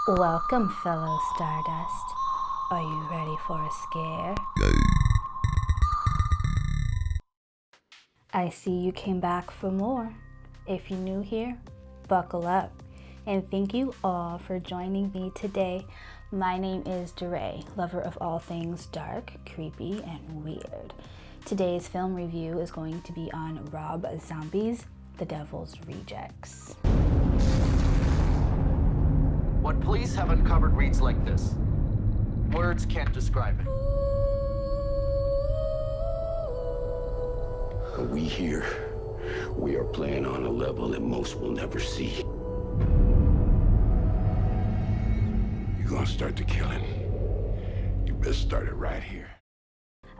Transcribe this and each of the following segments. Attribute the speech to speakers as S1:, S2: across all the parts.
S1: Welcome, fellow Stardust. Are you ready for a scare? I see you came back for more. If you're new here, buckle up. And thank you all for joining me today. My name is DeRay, lover of all things dark, creepy, and weird. Today's film review is going to be on Rob Zombie's The Devil's Rejects.
S2: What police have uncovered reads like this. Words can't describe it.
S3: We here, we are playing on a level that most will never see. You're gonna start the killing. You best start it right here.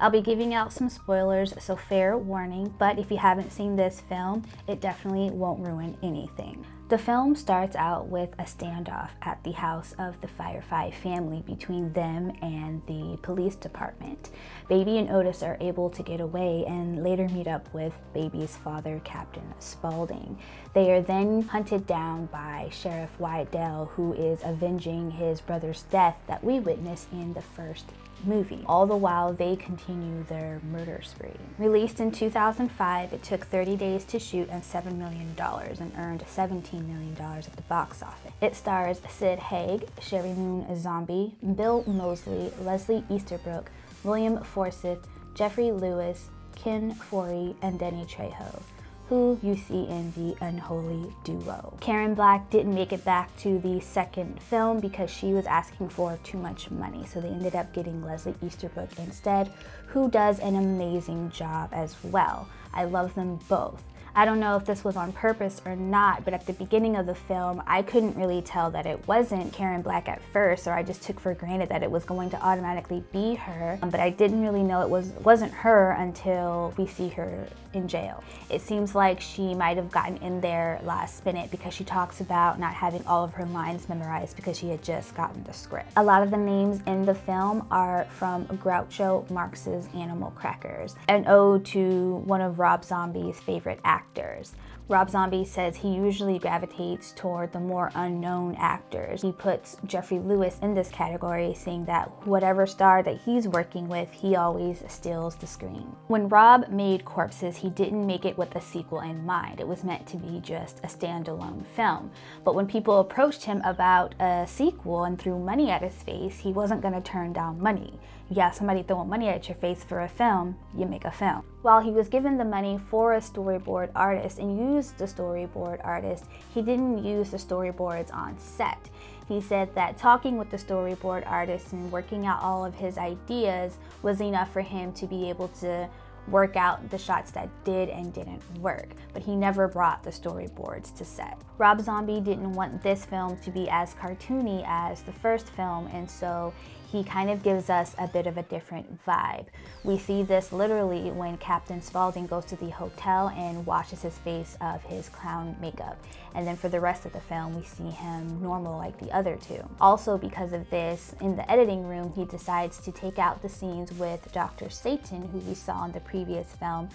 S1: I'll be giving out some spoilers, so fair warning, but if you haven't seen this film, it definitely won't ruin anything. The film starts out with a standoff at the house of the Firefly family between them and the police department. Baby and Otis are able to get away and later meet up with Baby's father, Captain Spaulding. They are then hunted down by Sheriff Wydell, who is avenging his brother's death that we witnessed in the first movie. All the while, they continue their murder spree. Released in 2005, it took 30 days to shoot and $7 million and earned $17 million at the box office. It stars Sid Haig, Sherry Moon Zombie, Bill Moseley, Leslie Easterbrook, William Forsythe, Jeffrey Lewis, Ken Foree, and Denny Trejo, who you see in the Unholy Duo. Karen Black didn't make it back to the second film because she was asking for too much money, so they ended up getting Leslie Easterbrook instead, who does an amazing job as well. I love them both. I don't know if this was on purpose or not, but at the beginning of the film, I couldn't really tell that it wasn't Karen Black at first, or I just took for granted that it was going to automatically be her, but I didn't really know it wasn't her until we see her in jail. It seems like she might have gotten in there last minute because she talks about not having all of her lines memorized because she had just gotten the script. A lot of the names in the film are from Groucho Marx's Animal Crackers, an ode to one of Rob Zombie's favorite actors. Rob Zombie says he usually gravitates toward the more unknown actors. He puts Jeffrey Lewis in this category, saying that whatever star that he's working with, he always steals the screen. When Rob made Corpses, he didn't make it with a sequel in mind. It was meant to be just a standalone film. But when people approached him about a sequel and threw money at his face, he wasn't going to turn down money. You got somebody throwing money at your face for a film, you make a film. While he was given the money for a storyboard artist and used the storyboard artist, he didn't use the storyboards on set. He said that talking with the storyboard artist and working out all of his ideas was enough for him to be able to work out the shots that did and didn't work, but he never brought the storyboards to set. Rob Zombie didn't want this film to be as cartoony as the first film, and so he kind of gives us a bit of a different vibe. We see this literally when Captain Spaulding goes to the hotel and washes his face of his clown makeup. And then for the rest of the film, we see him normal like the other two. Also because of this, in the editing room, he decides to take out the scenes with Dr. Satan, who we saw in the previous film,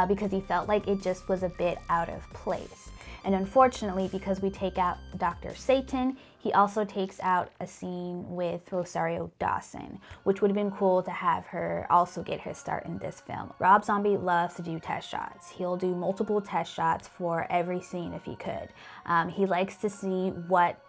S1: because he felt like it just was a bit out of place. And unfortunately, because we take out Dr. Satan, he also takes out a scene with Rosario Dawson, which would have been cool to have her also get her start in this film. Rob Zombie loves to do test shots. He'll do multiple test shots for every scene if he could. He likes to see what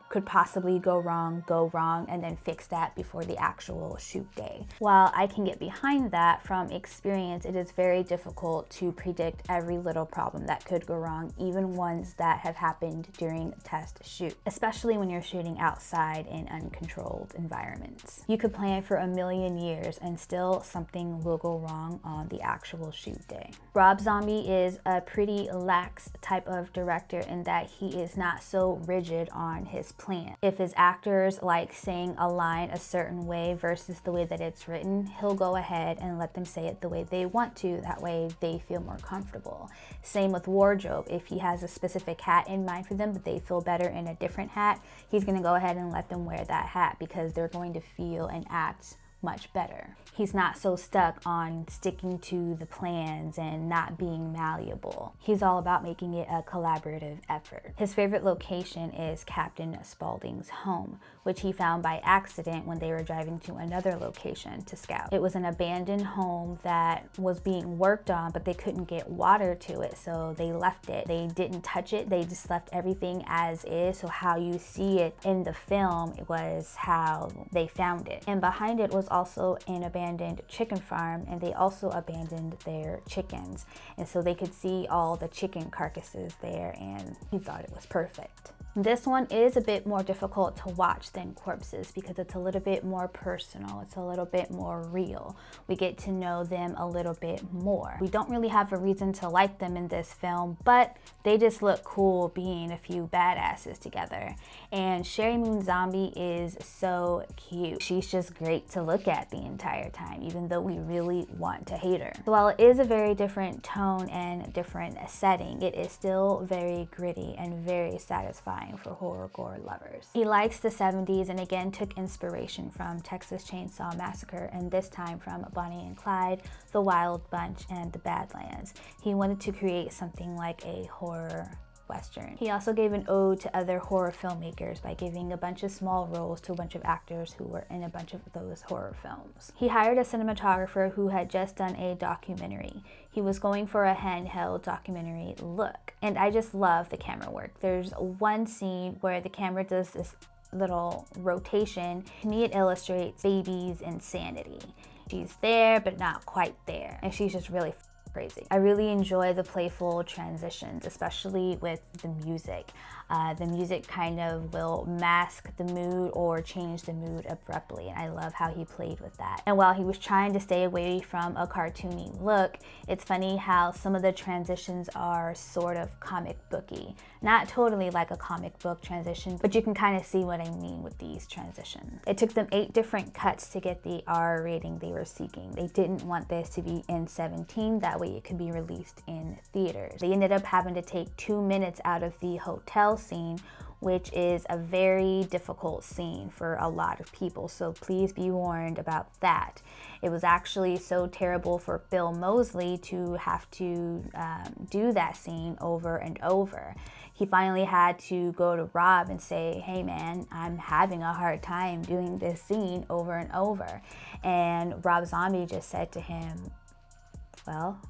S1: could possibly go wrong, and then fix that before the actual shoot day. While I can get behind that, from experience, it is very difficult to predict every little problem that could go wrong, even ones that have happened during a test shoot, especially when you're shooting outside in uncontrolled environments. You could plan for a million years and still something will go wrong on the actual shoot day. Rob Zombie is a pretty lax type of director in that he is not so rigid on his plan. If his actors like saying a line a certain way versus the way that it's written, he'll go ahead and let them say it the way they want to. That way they feel more comfortable. Same with wardrobe. If he has a specific hat in mind for them, but they feel better in a different hat, he's gonna go ahead and let them wear that hat because they're going to feel and act much better. He's not so stuck on sticking to the plans and not being malleable. He's all about making it a collaborative effort. His favorite location is Captain Spaulding's home, which he found by accident when they were driving to another location to scout. It was an abandoned home that was being worked on, but they couldn't get water to it, so they left it. They didn't touch it, they just left everything as is, so how you see it in the film was how they found it. And behind it was also an abandoned chicken farm, and they also abandoned their chickens, and so they could see all the chicken carcasses there, and he thought it was perfect. This one is a bit more difficult to watch than Corpses because it's a little bit more personal, it's a little bit more real. We get to know them a little bit more. We don't really have a reason to like them in this film, but they just look cool being a few badasses together. And Sherry Moon Zombie is so cute. She's just great to look at the entire time, even though we really want to hate her. So while it is a very different tone and different setting, it is still very gritty and very satisfying for horror gore lovers. He likes the 70s and again took inspiration from Texas Chainsaw Massacre, and this time from Bonnie and Clyde, The Wild Bunch, and The Badlands. He wanted to create something like a horror Western. He also gave an ode to other horror filmmakers by giving a bunch of small roles to a bunch of actors who were in a bunch of those horror films. He hired a cinematographer who had just done a documentary. He was going for a handheld documentary look, and I just love the camera work. There's one scene where the camera does this little rotation. To me, it illustrates baby's insanity. She's there, but not quite there, and she's just really crazy. I really enjoy the playful transitions, especially with the music. The music kind of will mask the mood or change the mood abruptly, and I love how he played with that. And while he was trying to stay away from a cartoony look, it's funny how some of the transitions are sort of comic booky. Not totally like a comic book transition, but you can kind of see what I mean with these transitions. It took them 8 different cuts to get the R rating they were seeking. They didn't want this to be N-17, that way it could be released in theaters. They ended up having to take 2 minutes out of the hotel scene, which is a very difficult scene for a lot of people, so please be warned about that. It was actually so terrible for Bill Moseley to have to do that scene over and over. He finally had to go to Rob and say, hey man, I'm having a hard time doing this scene over and over. And Rob Zombie just said to him, well,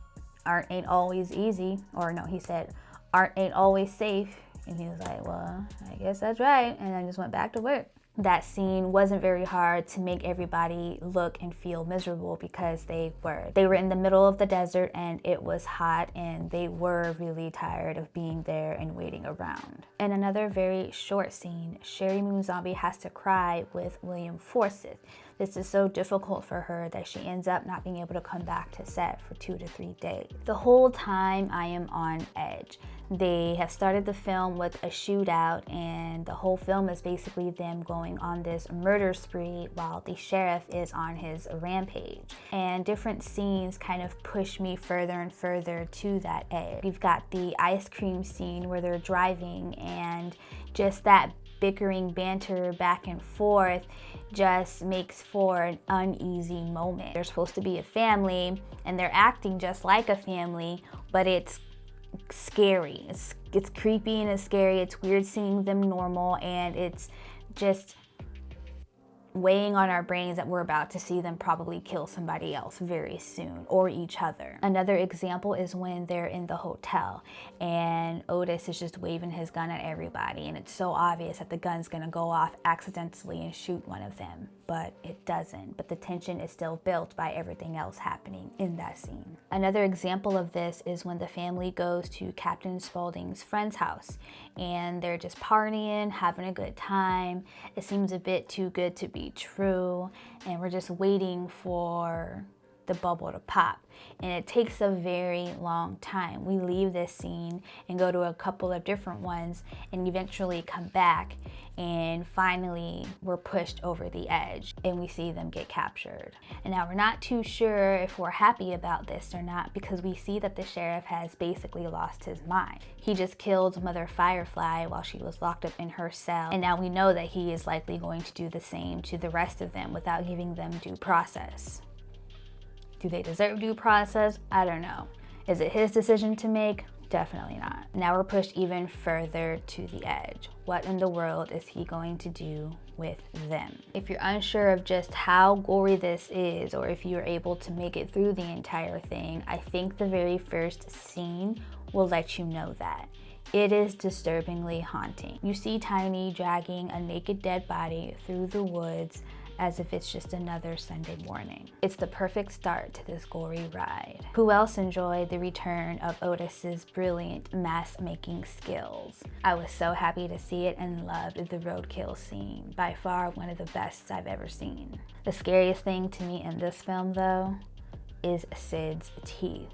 S1: art ain't always easy. Or no, he said, art ain't always safe. And he was like, well, I guess that's right. And I just went back to work. That scene wasn't very hard to make everybody look and feel miserable because they were. They were in the middle of the desert and it was hot and they were really tired of being there and waiting around. In another very short scene, Sherry Moon Zombie has to cry with William Forsythe. This is so difficult for her that she ends up not being able to come back to set for 2 to 3 days. The whole time I am on edge. They have started the film with a shootout, and the whole film is basically them going on this murder spree while the sheriff is on his rampage. And different scenes kind of push me further and further to that edge. We've got the ice cream scene where they're driving, and just that bickering banter back and forth just makes for an uneasy moment. They're supposed to be a family and they're acting just like a family, but it's scary. It's creepy and it's scary. It's weird seeing them normal, and it's just weighing on our brains that we're about to see them probably kill somebody else very soon, or each other. Another example is when they're in the hotel and Otis is just waving his gun at everybody, and it's so obvious that the gun's gonna go off accidentally and shoot one of them, but it doesn't. But the tension is still built by everything else happening in that scene. Another example of this is when the family goes to Captain Spaulding's friend's house and they're just partying, having a good time. It seems a bit too good to be true, and we're just waiting for the bubble to pop. And it takes a very long time. We leave this scene and go to a couple of different ones and eventually come back, and finally we're pushed over the edge and we see them get captured. And now we're not too sure if we're happy about this or not, because we see that the sheriff has basically lost his mind. He just killed Mother Firefly while she was locked up in her cell, and now we know that he is likely going to do the same to the rest of them without giving them due process. Do they deserve due process? I don't know. Is it his decision to make? Definitely not. Now we're pushed even further to the edge. What in the world is he going to do with them? If you're unsure of just how gory this is, or if you're able to make it through the entire thing, I think the very first scene will let you know that. It is disturbingly haunting. You see Tiny dragging a naked dead body through the woods as if it's just another Sunday morning. It's the perfect start to this gory ride. Who else enjoyed the return of Otis's brilliant mask-making skills? I was so happy to see it and loved the roadkill scene. By far one of the best I've ever seen. The scariest thing to me in this film, though, is Sid's teeth.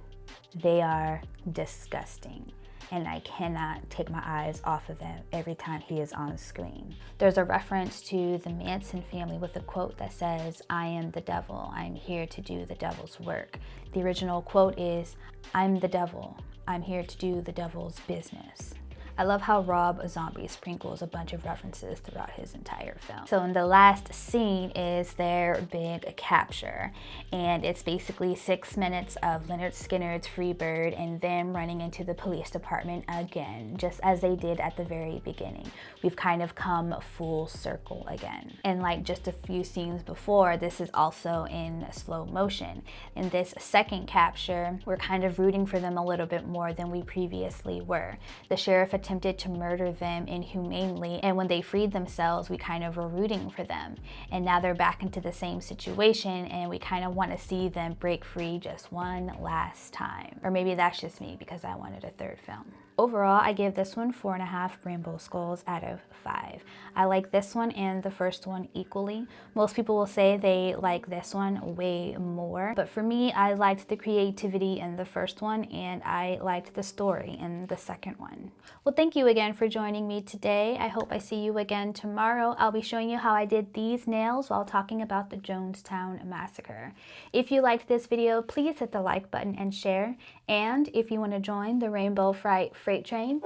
S1: They are disgusting, and I cannot take my eyes off of them every time he is on screen. There's a reference to the Manson family with a quote that says, "I am the devil, I'm here to do the devil's work." The original quote is, "I'm the devil, I'm here to do the devil's business." I love how Rob Zombie sprinkles a bunch of references throughout his entire film. So in the last scene is their big capture, and it's basically 6 minutes of Leonard Skinner's Freebird and them running into the police department again, just as they did at the very beginning. We've kind of come full circle again. And like just a few scenes before, this is also in slow motion. In this second capture, we're kind of rooting for them a little bit more than we previously were. The sheriff attempted to murder them inhumanely, and when they freed themselves, we kind of were rooting for them. And now they're back into the same situation, and we kind of want to see them break free just one last time. Or maybe that's just me because I wanted a third film. Overall, I give this one 4.5 rainbow skulls out of 5. I like this one and the first one equally. Most people will say they like this one way more, but for me, I liked the creativity in the first one and I liked the story in the second one. Well, thank you again for joining me today. I hope I see you again tomorrow. I'll be showing you how I did these nails while talking about the Jonestown Massacre. If you liked this video, please hit the like button and share. And if you want to join the Rainbow Fright Freight Train,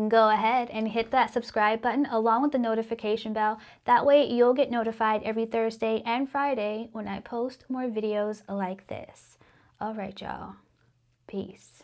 S1: go ahead and hit that subscribe button along with the notification bell. That way you'll get notified every Thursday and Friday when I post more videos like this. All right, y'all. Peace.